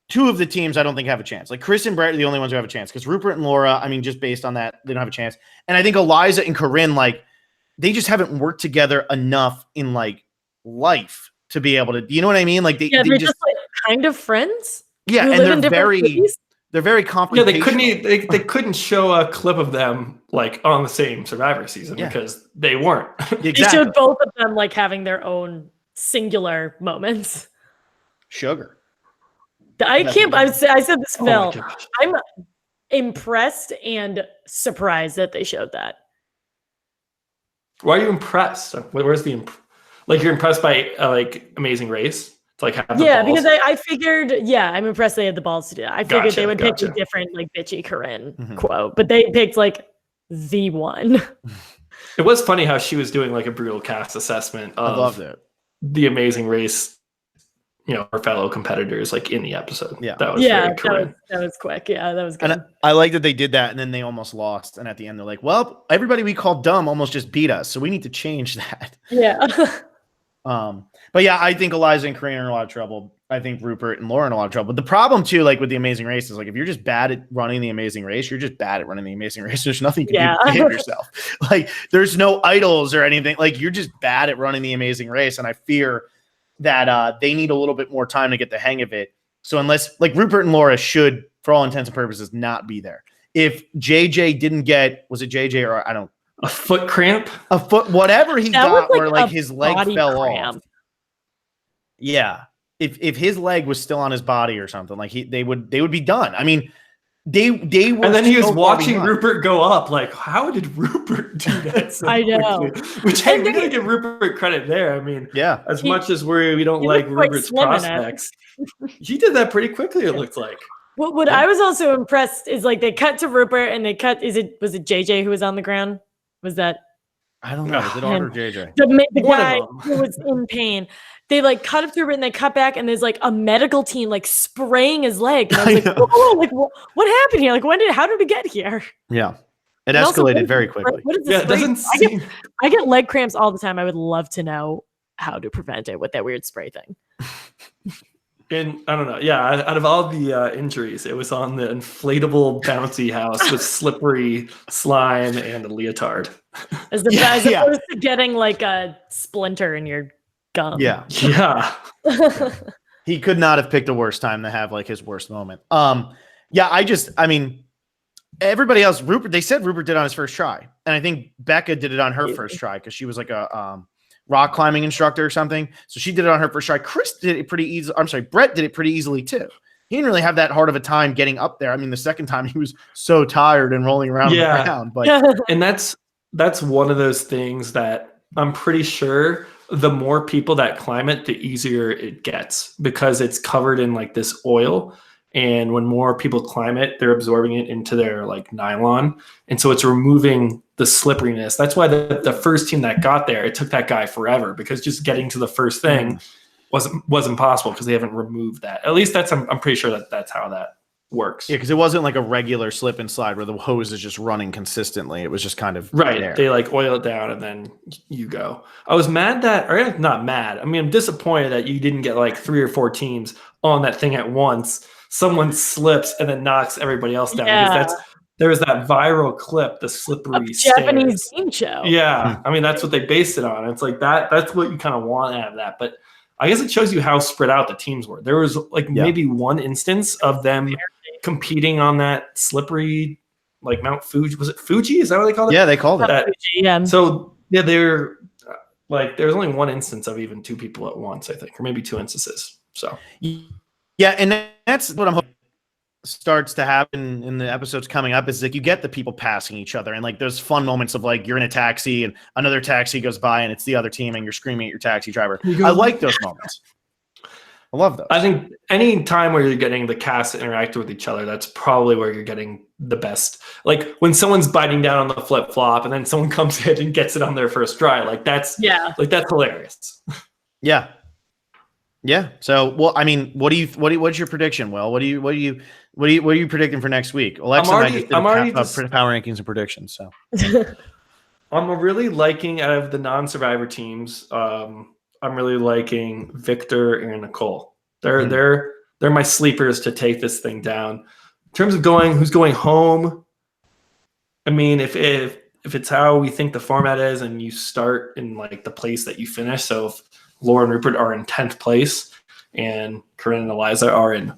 two of the teams. I don't think have a chance. Like Chris and Brett are the only ones who have a chance because Rupert and Laura. I mean, just based on that, they don't have a chance. And I think Eliza and Corinne, like they just haven't worked together enough in like life to be able to, you know what I mean? Like they're just like kind of friends. Yeah, who and live in different cities. they're very confrontational. Yeah, they couldn't show a clip of them like on the same Survivor season because they weren't. Exactly. They showed both of them like having their own singular moments. Sugar. I can't. I said this, Phil. Oh I'm impressed and surprised that they showed that. Why are you impressed? Where's the like? You're impressed by like Amazing Race? To like have the balls? Because I figured. Yeah, I'm impressed they had the balls to do that. I figured they would pick a different like bitchy Corinne quote, but they picked like the one. It was funny how she was doing like a brutal cast assessment of I loved it. The Amazing Race. You know, her fellow competitors like in the episode. Yeah, that was very Corinne. That was quick. Yeah, that was good. And I like that they did that, and then they almost lost. And at the end, they're like, "Well, everybody we called dumb almost just beat us, so we need to change that." Yeah. But yeah, I think Eliza and Corinne are in a lot of trouble. I think Rupert and Laura are in a lot of trouble. But the problem too, like with the Amazing Race, is like if you're just bad at running the Amazing Race, you're just bad at running the Amazing Race. There's nothing you can do to save yourself. Like there's no idols or anything. Like you're just bad at running the Amazing Race, and I fear that they need a little bit more time to get the hang of it. So unless like Rupert and Laura should, for all intents and purposes, not be there. If JJ didn't get, was it JJ or I don't, a foot cramp, whatever he got, where like his leg fell cramp. off. Yeah, if his leg was still on his body or something, like they would be done. I mean, they were. And then he was watching Rupert go up. Like, how did Rupert do that? So I know. Quickly? Which hey, we gotta give Rupert credit there. I mean, yeah. As much as we don't like Rupert's prospects, he did that pretty quickly. It looked like. What I was also impressed is like they cut to Rupert and they cut. Was it JJ who was on the ground? Was that? I don't know. Was it on or JJ? The guy who was in pain. They like cut up to Rupert and they cut back and there's like a medical team like spraying his leg. And I was like, whoa, like what happened here? Like how did we get here? Yeah. It escalated very quickly. What is this? It doesn't seem... I get leg cramps all the time. I would love to know how to prevent it with that weird spray thing. And I don't know. Yeah, out of all the injuries, it was on the inflatable bouncy house with slippery slime and a leotard. As opposed to getting like a splinter in your gum. Yeah. He could not have picked a worse time to have like his worst moment. I mean, everybody else, Rupert, they said Rupert did on his first try. And I think Becca did it on her first try because she was like a rock climbing instructor or something. So she did it on her first try. Chris did it pretty easy. I'm sorry, Brett did it pretty easily too. He didn't really have that hard of a time getting up there. I mean, the second time he was so tired and rolling around on the ground. But and that's one of those things that I'm pretty sure the more people that climb it, the easier it gets because it's covered in like this oil. And when more people climb it, they're absorbing it into their like nylon. And so it's removing the slipperiness. That's why the first team that got there, it took that guy forever because just getting to the first thing was impossible because they haven't removed that. At least I'm pretty sure that's how that works. Yeah, because it wasn't like a regular slip and slide where the hose is just running consistently. It was just kind of right. They like oil it down and then you go. I was mad or not mad. I mean, I'm disappointed that you didn't get like 3 or 4 teams on that thing at once. Someone slips and then knocks everybody else down. Because there was that viral clip, the slippery Japanese game show. Yeah, I mean that's what they based it on. It's like that's what you kind of want out of that. But I guess it shows you how spread out the teams were. There was like maybe one instance of them competing on that slippery, like Mount Fuji. Was it Fuji? Is that what they called it? Yeah, they called it that. Fuji, So yeah, they're like there's only one instance of even 2 people at once, I think, or maybe 2 instances. So yeah, and that's what I'm hoping starts to happen in the episodes coming up is like you get the people passing each other and like those fun moments of like you're in a taxi and another taxi goes by and it's the other team and you're screaming at your taxi driver. I like those moments. I love those. I think any time where you're getting the cast to interact with each other, that's probably where you're getting the best. Like when someone's biting down on the flip flop and then someone comes in and gets it on their first try, like that's hilarious. Yeah. Yeah. So, well, I mean, what's your prediction? Will, what are you predicting for next week? Alexa I'm already power rankings and predictions. So I'm really liking out of the non-survivor teams. I'm really liking Victor and Nicole. They're my sleepers to take this thing down. In terms of who's going home, I mean, if if it's how we think the format is, and you start in like the place that you finish. So if Laura and Rupert are in 10th place, and Corinne and Eliza are in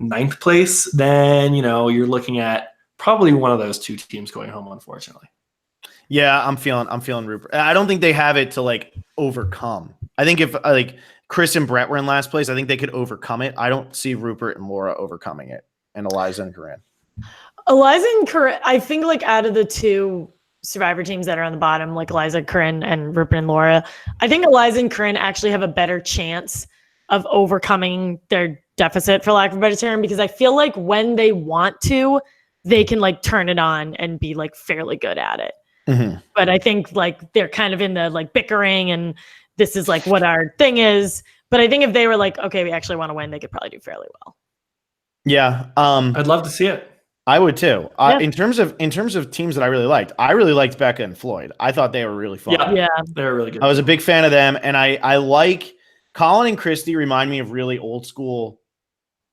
9th place, then you're looking at probably one of those two teams going home, unfortunately. Yeah, I'm feeling Rupert. I don't think they have it to like overcome. I think if like Chris and Brett were in last place, I think they could overcome it. I don't see Rupert and Laura overcoming it, and Eliza and Corinne. Eliza and Corinne, I think like out of the two Survivor teams that are on the bottom, like Eliza, Corinne, and Rupert and Laura, I think Eliza and Corinne actually have a better chance of overcoming their deficit, for lack of a better term, because I feel like when they want to, they can like turn it on and be like fairly good at it. Mm-hmm. But I think like they're kind of in the like bickering and this is like what our thing is. But I think if they were like, okay, we actually want to win, they could probably do fairly well. Yeah. I'd love to see it. I would too. Yeah. In terms of teams that I really liked Becca and Floyd. I thought they were really fun. Yeah. They were really good. I was a big fan of them. And I like Colin and Christy remind me of really old school,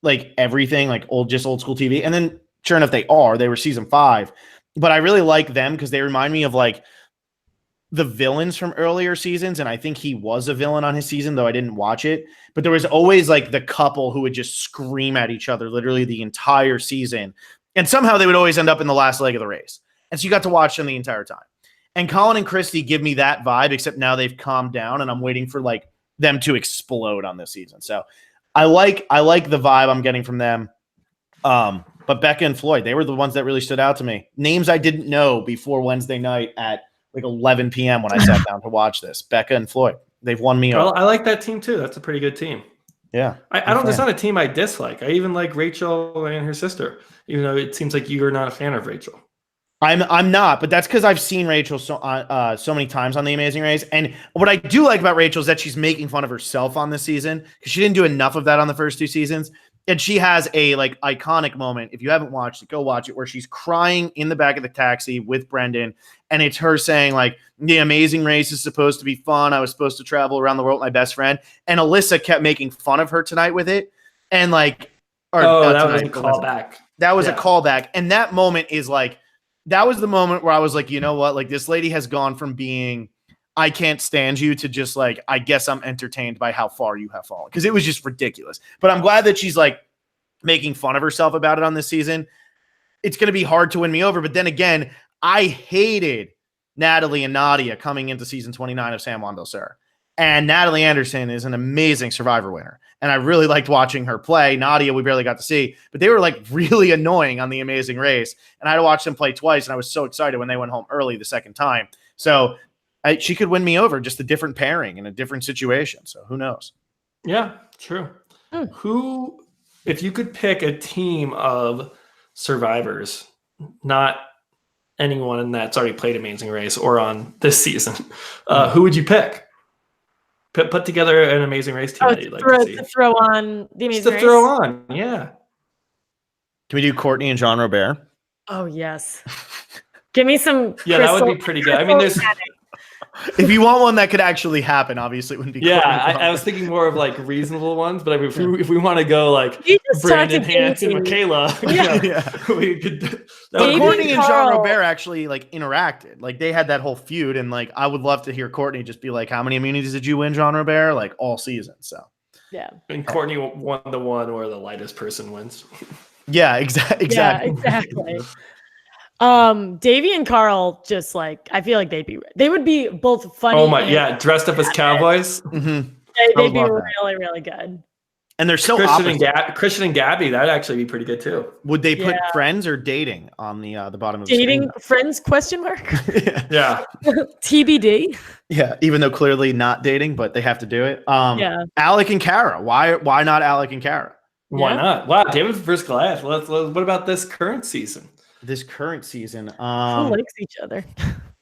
like everything, like old school TV. And then sure enough, they were season 5. But I really like them because they remind me of like the villains from earlier seasons. And I think he was a villain on his season, though I didn't watch it. But there was always like the couple who would just scream at each other literally the entire season. And somehow they would always end up in the last leg of the race. And so you got to watch them the entire time. And Colin and Christy give me that vibe, except now they've calmed down and I'm waiting for like them to explode on this season. So I like the vibe I'm getting from them. But Becca and Floyd, they were the ones that really stood out to me. Names I didn't know before Wednesday night at like 11 p.m. when I sat down to watch this. Becca and Floyd, they've won me over. I like that team too. That's a pretty good team. Yeah. I don't, it's not a team I dislike. I even like Rachel and her sister, even though it seems like you're not a fan of Rachel. I'm not, but that's because I've seen Rachel so many times on The Amazing Race. And what I do like about Rachel is that she's making fun of herself on this season because she didn't do enough of that on the first 2 seasons. And she has a like iconic moment. If you haven't watched it, go watch it, where she's crying in the back of the taxi with Brendan. And it's her saying like, the Amazing Race is supposed to be fun. I was supposed to travel around the world with my best friend. And Alyssa kept making fun of her tonight with it. And like, that was a callback. That was a callback. And that moment is like, that was the moment where I was like, you know what? Like this lady has gone from being, I can't stand you to just like, I guess I'm entertained by how far you have fallen. Because it was just ridiculous. But I'm glad that she's like making fun of herself about it on this season. It's going to be hard to win me over. But then again, I hated Natalie and Nadia coming into season 29 of San Juan del Sur. And Natalie Anderson is an amazing Survivor winner. And I really liked watching her play. Nadia, we barely got to see, but they were like really annoying on The Amazing Race. And I had to watch them play twice. And I was so excited when they went home early the second time. So she could win me over, just a different pairing in a different situation. So who knows? Yeah, true. Who, if you could pick a team of survivors, not anyone that's already played Amazing Race or on this season, who would you pick? Put together an Amazing Race team that you'd like to see. To throw on the Amazing Race? To throw on, yeah. Can we do Courtney and Jean Robert? Oh, yes. Give me some. Yeah, that would be pretty good. I mean, there's. If you want one that could actually happen, obiously it wouldn't be. Yeah, I was thinking more of like reasonable ones, but I mean, if we want to go like Brandon Hance and Michaela, we could. But Courtney and Jean Robert actually like interacted. Like they had that whole feud, and like I would love to hear Courtney just be like, "How many immunities did you win, Jean Robert?" Like all season. So yeah, and Courtney won the one where the lightest person wins. Yeah, exactly. Yeah, exactly. Davey and Carl, just like I feel like they would be both funny. Oh my, dressed up as cowboys. Mm-hmm. They'd be really, really good. And they're so Christian and Gabby, that'd actually be pretty good too. Would they put friends or dating on the bottom of the dating friends ? Yeah. TBD. Yeah, even though clearly not dating, but they have to do it. Alec and Kara. Why not Alec and Kara? Why not? Wow, David versus Goliath. What about this current season? This current season, who likes each other?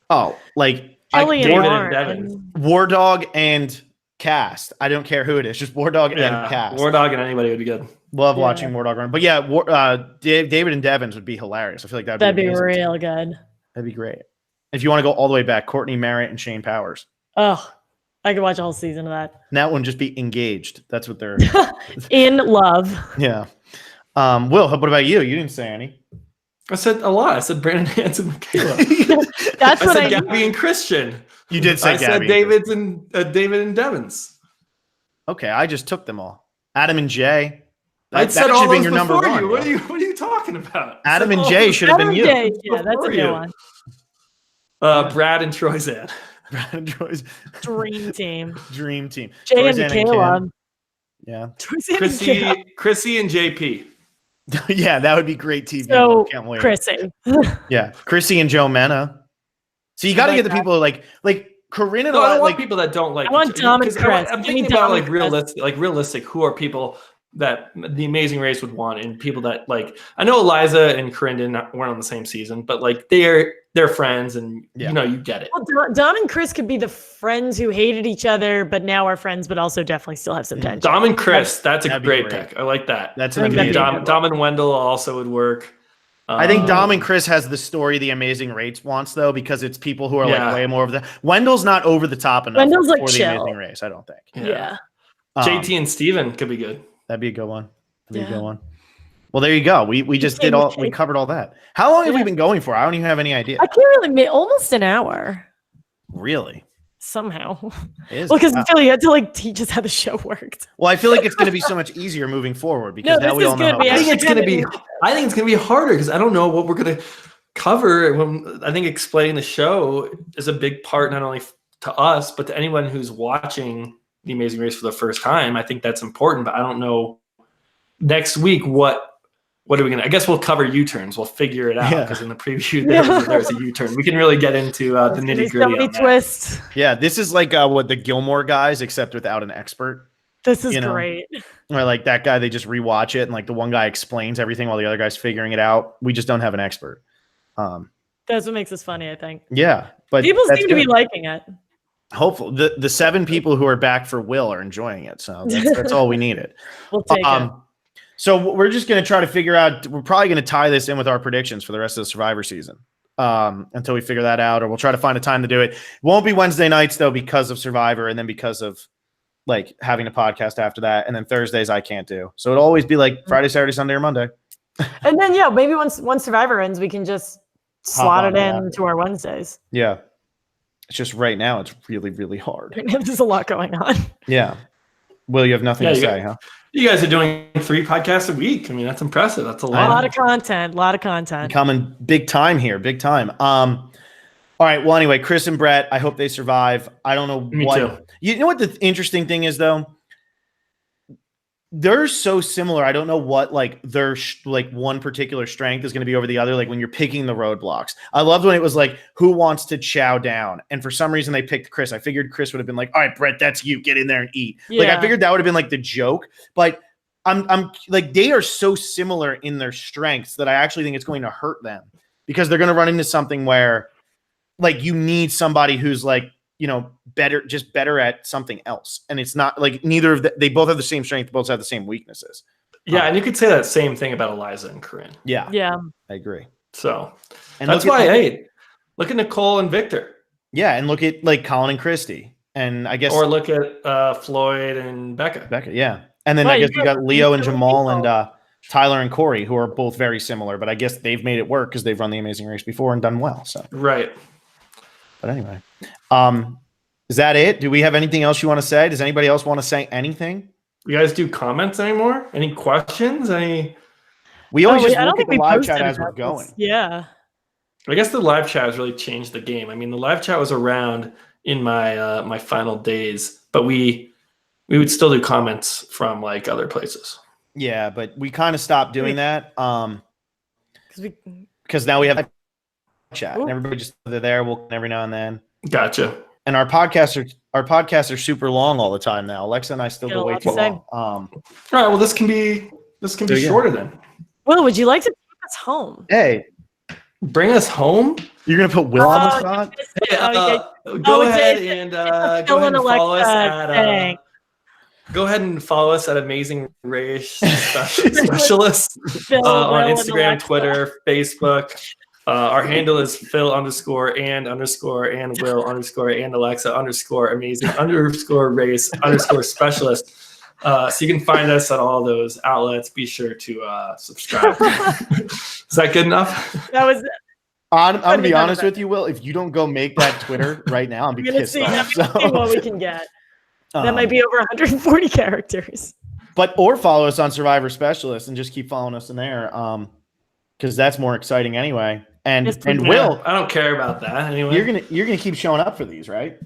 Oh, like Kelly and David and Devin. War Dog and Cast. I don't care who it is, just War Dog and Cast. War Dog and anybody would be good. Love watching War Dog run, but David and Devins would be hilarious. I feel like that'd be real good. That'd be great. If you want to go all the way back, Courtney Merritt and Shane Powers. Oh, I could watch a whole season of that. And that one just be engaged. That's what they're in love. Yeah. Will, what about you? You didn't say any. I said a lot. I said Brandon, Hans, and Michaela. That's I what said Gabby and Christian. You did say I Gabby. said David and Devins. Okay, I just took them all. Adam and Jay. I said all those your number before one. you. What are you talking about? Adam and Jay should have been you. Yeah, that's a good one. Brad and Troyzan. Brad and Troy's Dream team. Dream team. Jay Troyzan and Michaela. Yeah. Chrissy and JP. Yeah, that would be great TV. So Can't wait. Chrissy. Yeah, Chrissy and Joe Mena. So you got to get the people like Corinne and I don't want people that don't like. I want Dom and Chris. I'm thinking about like realistic. Who are people that the Amazing Race would want, and people that like. I know Eliza and Corinne weren't on the same season, but like they're friends, and you get it. Well, Dom and Chris could be the friends who hated each other, but now are friends, but also definitely still have some tension. Dom and Chris, that's a great pick. I like that. That's an amazing. Dom and Wendell also would work. I think Dom and Chris has the story the Amazing Race wants, though, because it's people who are like way more over the. Wendell's not over the top enough Wendell's for like the chill. Amazing Race, I don't think. Yeah. JT and Steven could be good. That'd be a good one. That'd be a good one. Well, there you go. We just we covered all that. How long have we been going for? I don't even have any idea. I can't really almost an hour. Really? Somehow. Well, because I feel like you had to teach us how the show worked. Well, I feel like it's going to be so much easier moving forward because now we all know. I think it's going to be harder because I don't know what we're going to cover. I think explaining the show is a big part, not only to us, but to anyone who's watching The Amazing Race for the first time. I think that's important, but I don't know next week what are we going to, I guess we'll cover U-turns. We'll figure it out because in the preview there's a U-turn. We can really get into the nitty gritty. Twist. Yeah, this is like what the Gilmore Guys, except without an expert. This is great. Or like that guy, they just rewatch it and like the one guy explains everything while the other guy's figuring it out. We just don't have an expert. That's what makes us funny, I think. Yeah, but people seem to be liking it. Hopefully, the 7 people who are back for Will are enjoying it. So that's all we needed. We'll take it. So we're just going to try to figure out, we're probably going to tie this in with our predictions for the rest of the Survivor season until we figure that out, or we'll try to find a time to do it. It won't be Wednesday nights, though, because of Survivor and then because of like having a podcast after that. And then Thursdays I can't do. So it'll always be like Friday, Saturday, Sunday, or Monday. And then, maybe once Survivor ends, we can just slot it into our Wednesdays. Yeah. It's just right now, it's really, really hard. There's a lot going on. Yeah. Will, you have nothing to say, huh? You guys are doing 3 podcasts a week. I mean, that's impressive. That's a lot. A lot of content. Coming big time here. Big time. All right. Well, anyway, Chris and Brett, I hope they survive. I don't know what. Me too. You know what the interesting thing is, though? They're so similar. I don't know what like their one particular strength is going to be over the other. Like when you're picking the roadblocks, I loved when it was like, who wants to chow down? And for some reason they picked Chris. I figured Chris would have been like, all right, Brett, that's you. Get in there and eat. Yeah. Like I figured that would have been like the joke. But I'm like they are so similar in their strengths that I actually think it's going to hurt them because they're going to run into something where like you need somebody who's like, better at something else. And it's not like neither of they both have the same strength, both have the same weaknesses. Yeah, and you could say that same thing about Eliza and Corinne. Yeah. I agree. So and that's why, look at Nicole and Victor. Yeah, and look at like Colin and Christy. And I guess or look at Floyd and Becca. Yeah. And then I guess you got Leo and Jamal and Tyler and Corey, who are both very similar, but I guess they've made it work because they've run the Amazing Race before and done well. So right. But anyway, is that it? Do we have anything else you want to say? Does anybody else want to say anything? You guys do comments anymore? Any questions? We always just look at the live chat as we're going. Yeah. I guess the live chat has really changed the game. I mean, the live chat was around in my my final days, but we would still do comments from like other places. Yeah, but we kind of stopped doing that because now we have chat and everybody just they're there. We'll every now and then. Gotcha. And our podcasts are super long all the time now. Alexa and I still go way too long. All right. Well, this can be shorter then. Will, would you like to take us home? Hey, bring us home. You're gonna put Will on the spot. Go ahead and follow us at. Go ahead and follow us at Amazing Race Specialist on Instagram, Twitter, Facebook. Our handle is Phil_and_Will_ and Alexa _amazing_race_specialist. So you can find us at all those outlets. Be sure to subscribe. Is that good enough? That was. I'm gonna be honest with you, Will. If you don't go make that Twitter right now, I'm gonna be pissed off. See what we can get. That might be over 140 characters. But or follow us on Survivor Specialist and just keep following us in there, because that's more exciting anyway. And Will, I don't care about that anyway. You're gonna keep showing up for these, right?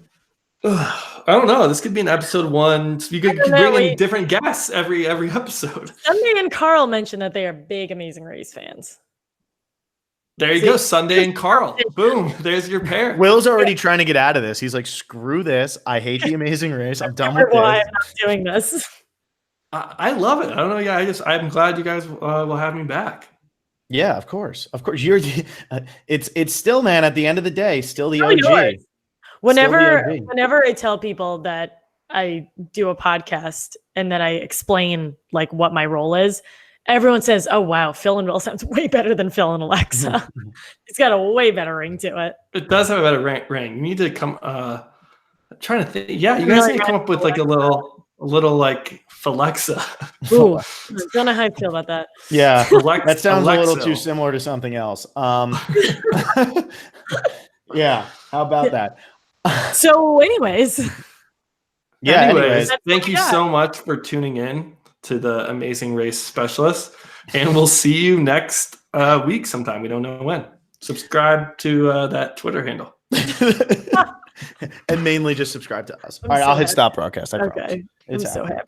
I don't know. This could be an episode 1. You could bring in different guests every episode. Sunday and Carl mentioned that they are big Amazing Race fans. There you go, Sunday and Carl. Boom, there's your pair. Will's already trying to get out of this. He's like, screw this. I hate the Amazing Race. I'm done with this. I'm not doing this. I love it. I don't know. Yeah, I'm glad you guys will have me back. Yeah, of course. You're it's still, man, at the end of the day, still the OG. Yours. Whenever I tell people that I do a podcast and then I explain like what my role is, everyone says, "Oh wow, Phil and Will sounds way better than Phil and Alexa." It's got a way better ring to it. It does have a better ring. You need to come. I'm trying to think. Yeah, you guys need to come up with like a little like Phalexa. Ooh, I don't know how I feel about that. Yeah, that sounds a little too similar to something else. Yeah, how about that? So, anyways. Thank you so much for tuning in to the Amazing Race Specialist, and we'll see you next week sometime. We don't know when. Subscribe to that Twitter handle. And mainly just subscribe to us. All right, I'll hit stop broadcast. I promise. I'm so happy.